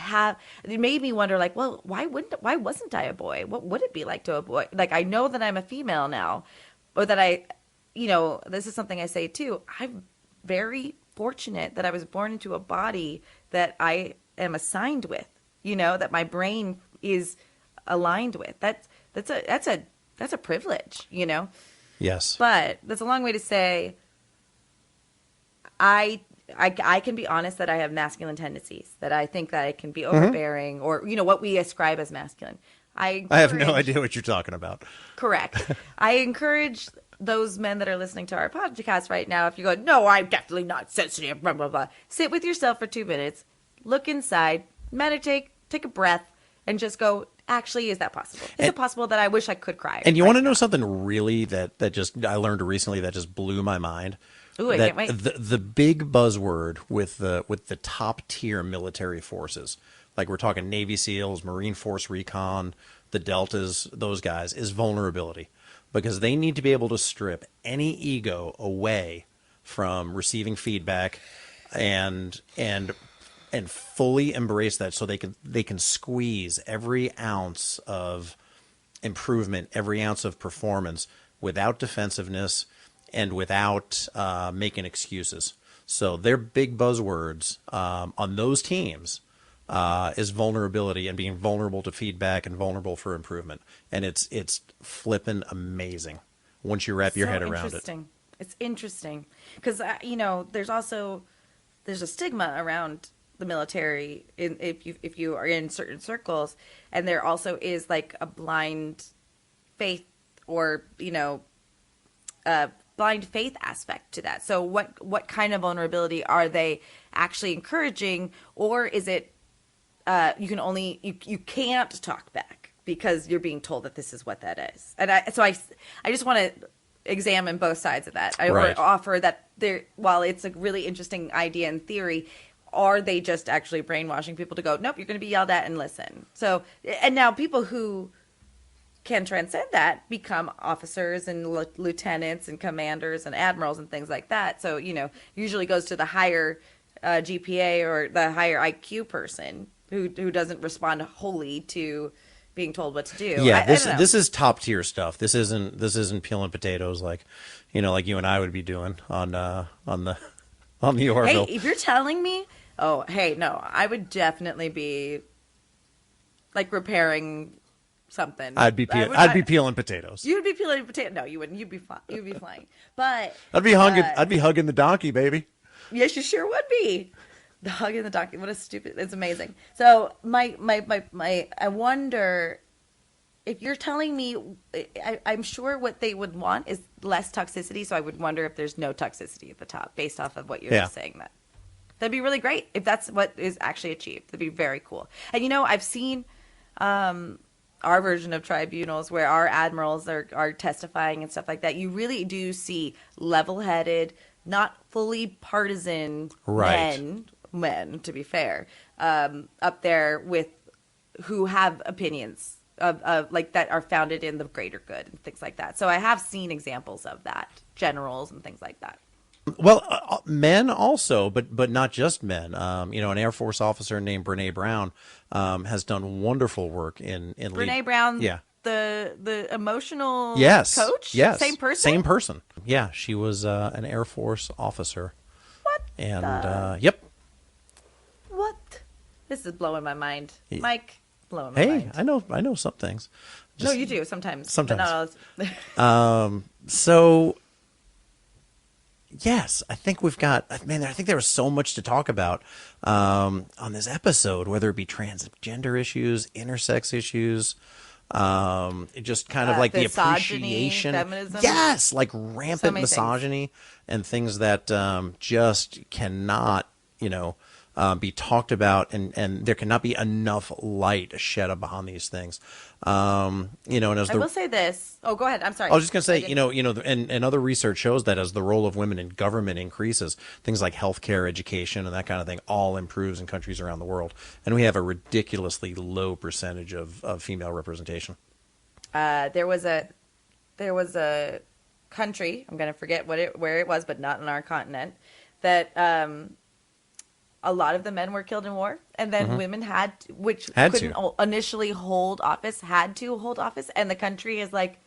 It made me wonder, like, well, why wasn't I a boy? What would it be like to a boy? Like, I know that I'm a female now, or that this is something I say too. I'm very fortunate that I was born into a body that I am assigned with, that my brain is aligned with. That's a privilege, Yes. But that's a long way to say I can be honest that I have masculine tendencies, that I think that I can be overbearing, or, what we ascribe as masculine. I have no idea what you're talking about. Correct. I encourage those men that are listening to our podcast right now, if you go, no, I'm definitely not sensitive, blah, blah, blah. Sit with yourself for 2 minutes, look inside, meditate, take a breath, and just go, actually, is that possible? Is it possible that I wish I could cry? And you want to know something really that just I learned recently that just blew my mind? Ooh, I can't wait. The big buzzword with the top tier military forces, like we're talking Navy SEALs, Marine Force Recon, the Deltas, those guys, is vulnerability. Because they need to be able to strip any ego away from receiving feedback and fully embrace that, so they can squeeze every ounce of improvement, every ounce of performance without defensiveness and without making excuses. So their big buzzwords on those teams is vulnerability and being vulnerable to feedback and vulnerable for improvement. And it's flippin' amazing once you wrap your head around it. It's interesting because, there's a stigma around the military if you are in certain circles, and there also is like a blind faith or blind faith aspect to that. So what kind of vulnerability are they actually encouraging, or is it you can't talk back because you're being told that this is what that is? And I just want to examine both sides of that. Right. Or offer that while it's a really interesting idea in theory, are they just actually brainwashing people to go, nope, you're going to be yelled at and listen? So, and now people who can transcend that become officers and lieutenants and commanders and admirals and things like that. So, usually goes to the higher GPA or the higher IQ person who doesn't respond wholly to being told what to do. Yeah, this is top tier stuff. This isn't peeling potatoes like you and I would be doing on the Orville. Hey, if you're telling me, no, I would definitely be like repairing something. I'd be peeling potatoes. You'd be peeling potato. No, you wouldn't. You'd be flying. But I'd be hugging the donkey, baby. Yes, you sure would be. The hug and the donkey. What a stupid. It's amazing. So my I wonder if you're telling me. I'm sure what they would want is less toxicity. So I would wonder if there's no toxicity at the top, based off of what you're just saying. That'd be really great if that's what is actually achieved. That'd be very cool. And I've seen our version of tribunals where our admirals are testifying and stuff like that. You really do see level-headed, not fully partisan men, to be fair, up there with who have opinions of like that are founded in the greater good and things like that. So I have seen examples of that, generals and things like that. Well, men also, but not just men. An Air Force officer named Brene Brown has done wonderful work in Brene Brown. Yeah. The emotional coach? Yes. Same person? Same person. Yeah, she was an Air Force officer. What? And, yep. What? This is blowing my mind. Mike, blowing my mind. Hey, I know some things. No, you do sometimes. Sometimes. But not all. So, yes, I think we've got, I think there was so much to talk about on this episode, whether it be transgender issues, intersex issues, just kind of like the appreciation. Feminism. Yes, like rampant misogyny and things that just cannot, be talked about, and there cannot be enough light shed upon these things. And as I will say this. Oh, go ahead. I'm sorry. I was just going to say, and other research shows that as the role of women in government increases, things like healthcare, education, and that kind of thing all improves in countries around the world. And we have a ridiculously low percentage of female representation. There was a country, I'm going to forget where it was, but not in our continent, that a lot of the men were killed in war, and then women couldn't initially hold office, had to hold office, and the country is like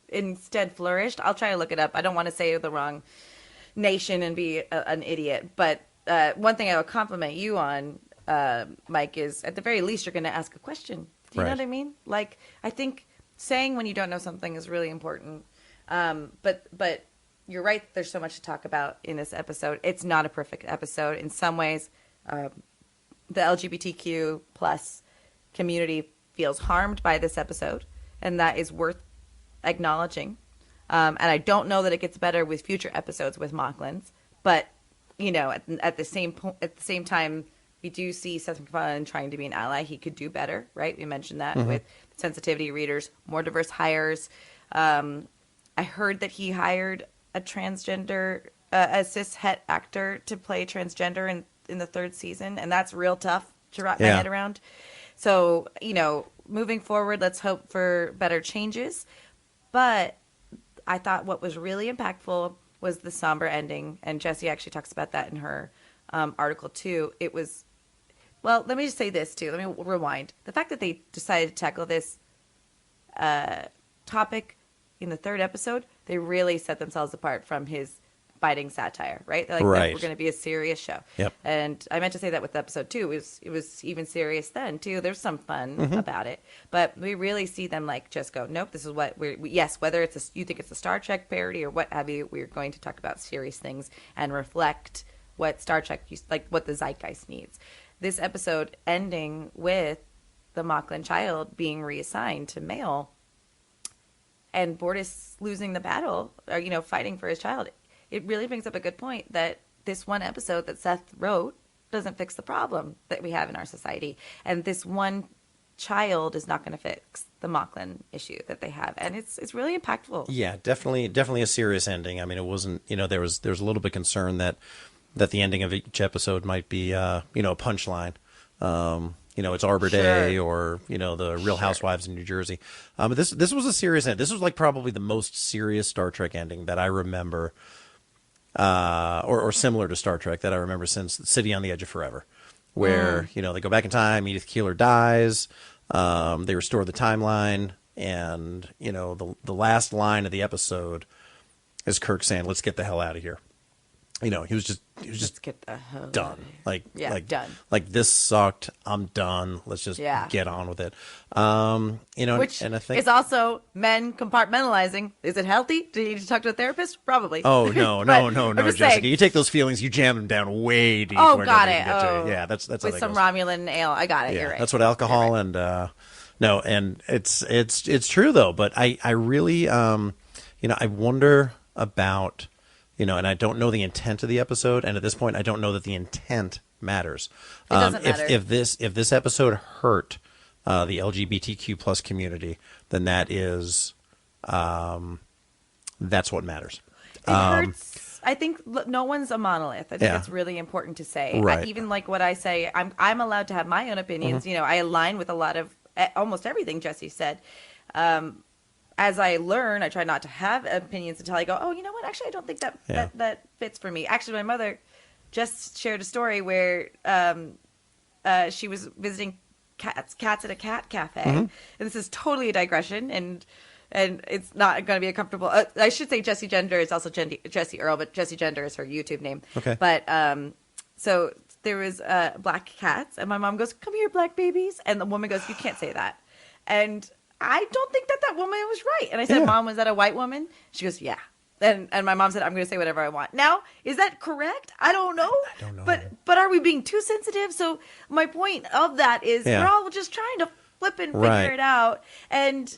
instead flourished. I'll try to look it up. I don't want to say the wrong nation and be an idiot, but one thing I will compliment you on, Mike, is at the very least you're going to ask a question. Do you know what I mean? Like, I think saying when you don't know something is really important. But you're right. There's so much to talk about in this episode. It's not a perfect episode. In some ways, the LGBTQ plus community feels harmed by this episode, and that is worth acknowledging. And I don't know that it gets better with future episodes with Mocklins, but at the same time, we do see Seth MacFarlane trying to be an ally. He could do better, right? We mentioned that with sensitivity readers, more diverse hires. I heard that he hired a transgender, a cis-het actor to play transgender in the third season, and that's real tough to wrap my head around. So, moving forward, let's hope for better changes. But I thought what was really impactful was the somber ending, and Jessie actually talks about that in her article too. It was, well, let me just say this too. Let me rewind. The fact that they decided to tackle this topic in the third episode, they really set themselves apart from his biting satire, right? They're like, no, we're going to be a serious show. Yep. And I meant to say that with episode 2. It was even serious then, too. There's some fun about it. But we really see them, like, just go, nope, this is what yes, whether you think it's a Star Trek parody or what have you, we're going to talk about serious things and reflect what Star Trek, what the zeitgeist needs. This episode ending with the Mocklin child being reassigned to male and Bortus losing the battle, or, fighting for his child, it really brings up a good point that this one episode that Seth wrote doesn't fix the problem that we have in our society. And this one child is not going to fix the Mocklin issue that they have. And it's really impactful. Yeah, definitely a serious ending. I mean, it wasn't, there was a little bit of concern that the ending of each episode might be, a punchline. It's Arbor Day or, the Real Housewives in New Jersey. But this was a serious end. This was like probably the most serious Star Trek ending that I remember, or similar to Star Trek that I remember since City on the Edge of Forever, where, they go back in time, Edith Keeler dies, they restore the timeline, and, the last line of the episode is Kirk saying, let's get the hell out of here. he was just Let's get the hell done. done. Like this sucked. I'm done. Let's just get on with it. Which and I think is also men compartmentalizing. Is it healthy? Do you need to talk to a therapist? Probably. Oh no, just Jessica! saying. You take those feelings, you jam them down way deep. Oh, where got nobody it. can get to Oh, yeah, that's with how that some goes. Romulan ale. I got it. Yeah, You're right. that's what alcohol and no, and it's true though. But I really I wonder about. And I don't know the intent of the episode, and at this point, I don't know that the intent matters. It doesn't matter. If this episode hurt the LGBTQ plus community, then that's what matters. It hurts. I think no one's a monolith. I think it's really important to say. Right. Even like what I say, I'm allowed to have my own opinions. Mm-hmm. I align with a lot of almost everything Jesse said. As I learn, I try not to have opinions until I go, oh, you know what? Actually, I don't think that fits for me. Actually, my mother just shared a story where she was visiting cats at a cat cafe. Mm-hmm. And this is totally a digression, and it's not going to be a comfortable. I should say Jessie Gender is also Jessie Earl, but Jessie Gender is her YouTube name. Okay. But so there was black cats, and my mom goes, "Come here, black babies," and the woman goes, "You can't say that," and I don't think that woman was right. And I said, Mom, was that a white woman? She goes, yeah. And my mom said, I'm going to say whatever I want. Now, is that correct? I don't know. I don't know. But are we being too sensitive? So my point of that is we're all just trying to flip and figure it out. And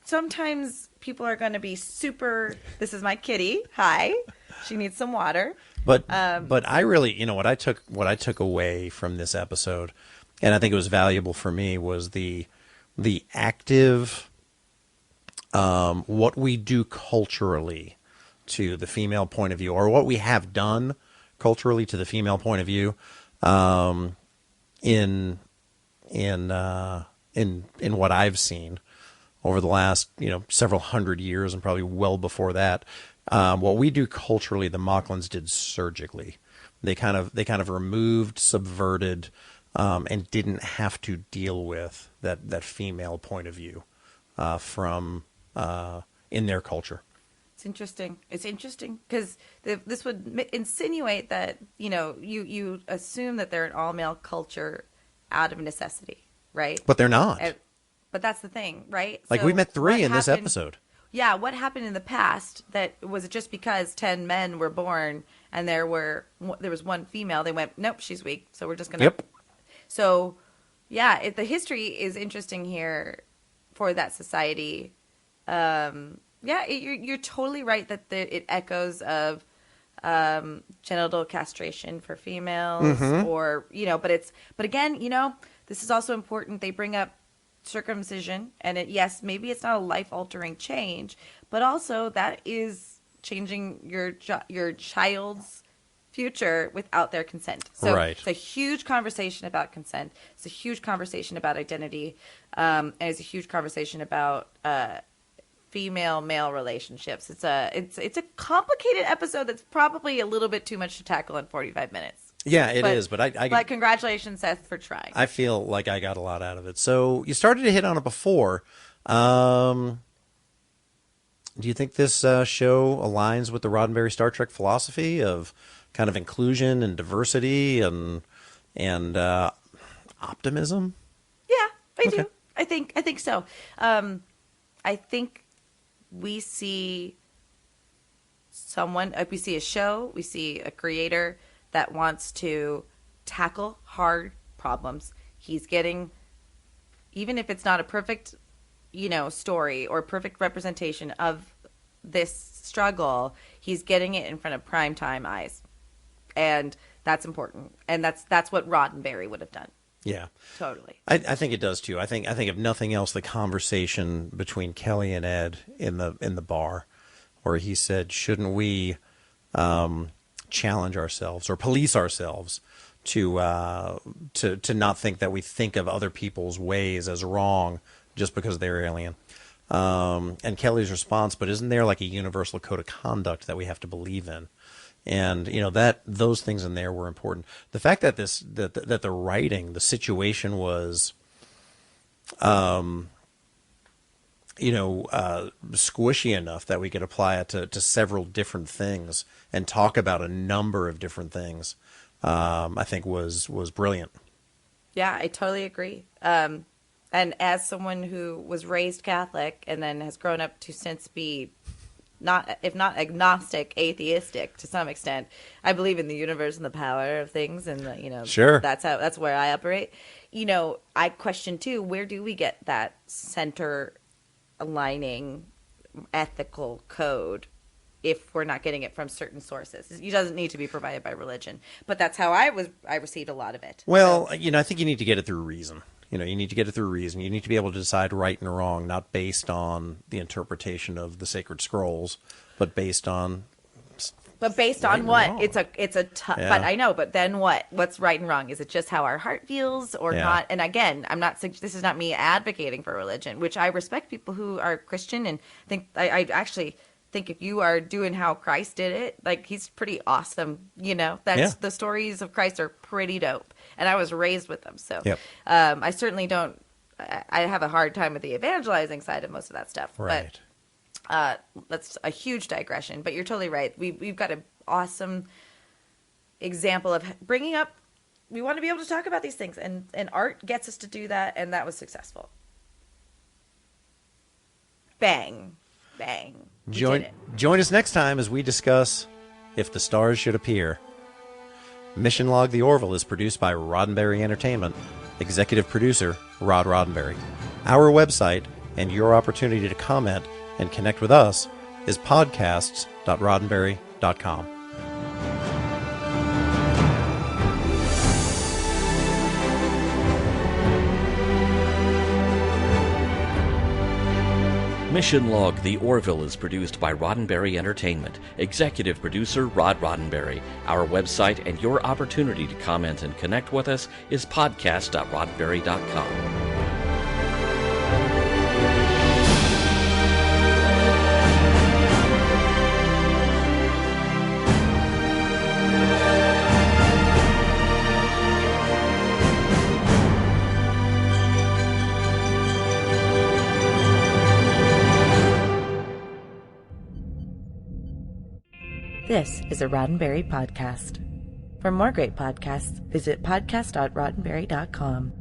sometimes people are going to be super, this is my kitty. Hi. She needs some water. But I really, what I took away from this episode, and I think it was valuable for me, was the active, what we do culturally to the female point of view, or what we have done culturally to the female point of view, in what I've seen over the last several hundred years, and probably well before that. What we do culturally, the Mocklins did surgically. They kind of removed, subverted, and didn't have to deal with that female point of view from in their culture. It's interesting because this would insinuate that you assume that they're an all male culture out of necessity, right? But they're not. But that's the thing, right? Like so we met 3 in this happened, episode. Yeah, what happened in the past? That was it just because 10 men were born and there was one female? They went, nope, she's weak, so we're just gonna. Yep. So, yeah, the history is interesting here for that society. You're totally right that it echoes of genital castration for females, or but again, this is also important. They bring up circumcision, and maybe it's not a life altering change, but also that is changing your child's future without their consent. So It's a huge conversation about consent. It's a huge conversation about identity, and it's a huge conversation about female-male relationships. It's a complicated episode that's probably a little bit too much to tackle in 45 minutes. Yeah, it is. But but congratulations, Seth, for trying. I feel like I got a lot out of it. So you started to hit on it before. Do you think this show aligns with the Roddenberry Star Trek philosophy of kind of inclusion and diversity and optimism? Yeah, I do. I think so. I think we see we see a show, we see a creator that wants to tackle hard problems. He's getting, even if it's not a perfect, story or perfect representation of this struggle, he's getting it in front of primetime eyes. And that's important. And that's what Roddenberry would have done. Yeah, totally. I think it does too. I think if nothing else, the conversation between Kelly and Ed in the bar, where he said, "Shouldn't we challenge ourselves or police ourselves to not think that we think of other people's ways as wrong just because they're alien?" And Kelly's response, "But isn't there like a universal code of conduct that we have to believe in?" And that those things in there were important. The fact that that the writing, the situation was squishy enough that we could apply it to several different things and talk about a number of different things, I think was brilliant. Yeah, I totally agree. And as someone who was raised Catholic and then has grown up to since be not, if not agnostic, atheistic to some extent, I believe in the universe and the power of things, and Sure, that's where I operate. I question too, where do we get that center aligning ethical code if we're not getting it from certain sources? It doesn't need to be provided by religion, but that's how I received a lot of it. Well, I think you need to get it through reason. You need to get it through reason. You need to be able to decide right and wrong, not based on the interpretation of the sacred scrolls, but based on. But based right on what? wrong. Yeah. But I know. But then what? What's right and wrong? Is it just how our heart feels, or not? And again, this is not me advocating for religion, which I respect people who are Christian and think. I actually think if you are doing how Christ did it, like, he's pretty awesome. The stories of Christ are pretty dope, and I was raised with them. So I certainly don't. I have a hard time with the evangelizing side of most of that stuff. Right. But that's a huge digression. But you're totally right. We've got an awesome example of bringing up. We want to be able to talk about these things, and art gets us to do that, and that was successful. Bang. Join us next time as we discuss If the Stars Should Appear. Mission Log the Orville is produced by Roddenberry Entertainment. Executive producer, Rod Roddenberry. Our website and your opportunity to comment and connect with us is podcasts.roddenberry.com. Mission Log The Orville is produced by Roddenberry Entertainment. Executive producer Rod Roddenberry. Our website and your opportunity to comment and connect with us is podcast.roddenberry.com. This is a Roddenberry podcast. For more great podcasts, visit podcast.roddenberry.com.